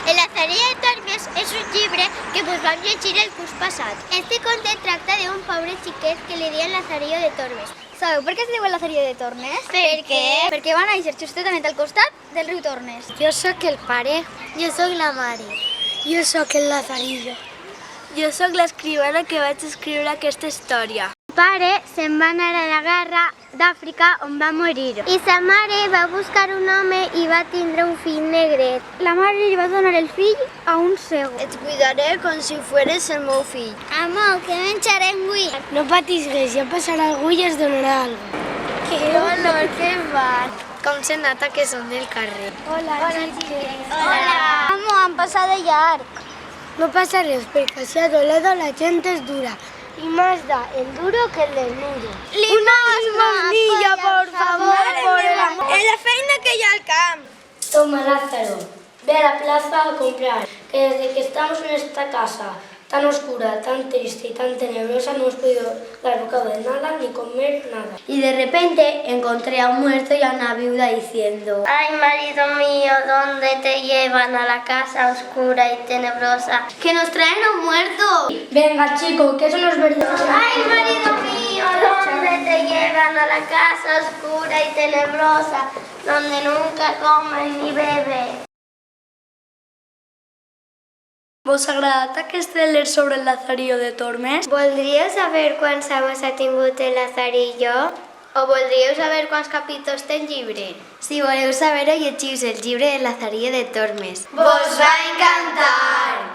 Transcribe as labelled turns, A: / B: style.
A: El Lazarillo de Tormes és un llibre que vos vam llegir el curs passat. Este conte tracta d'un pobre xiquet que li diuen Lazarillo de Tormes.
B: Sabeu per què es diu el Lazarillo de Tormes?
A: Per què?
B: Perquè va néixer justament al costat del riu Tormes.
C: Jo sóc el pare.
A: Jo sóc la Mari.
C: Jo sóc el Lazarillo. Jo sóc l'escrivana que vaig escriure aquesta història.
A: Pare se'n va anar a la guerra d'Àfrica on va morir. I sa mare va buscar un home i va tindre un fill negret.
B: La mare li va donar el fill a un cego.
C: Et cuidaré com si fueres el meu fill.
A: Amo, què menjarem avui?
C: No patisgues, ja passarà algú i es donarà alguna cosa.
A: Que olor, que van.
C: Com se nota que són del carrer.
B: Hola,
A: xiquets. Hola.
B: Amo, han passat de llarg.
C: No passa res, perquè si a Toledo la gent és dura. Y más da el duro que el desnudo.
A: Limosna,
C: por favor, por el amor.
B: És la feina que hi ha al camp.
D: Toma, Lázaro, ve a la plaza a comprar, que desde que estamos en esta casa tan oscura, tan triste y tan tenebrosa no hemos podido dar bocado de nada ni comer nada.
C: Y de repente encontré a un muerto y a una viuda diciendo:
A: Ay, marido mío, ¿dónde te llevan a la casa oscura y tenebrosa?
C: ¡Que nos traen a un muerto! Venga, chico, que eso no es verdad.
A: Ay, marido mío, ¿dónde te llevan a la casa oscura y tenebrosa, donde nunca comen ni beben?
D: ¿Vos ha agradat aquest thriller sobre el Lazarillo de Tormes?
A: Voldríeu saber quants amos ha tingut el Lazarillo? O voldríeu saber quants capítols té el llibre?
C: Si voleu saber-ho, llegiu el llibre de Lazarillo de Tormes.
A: ¡Vos va a encantar!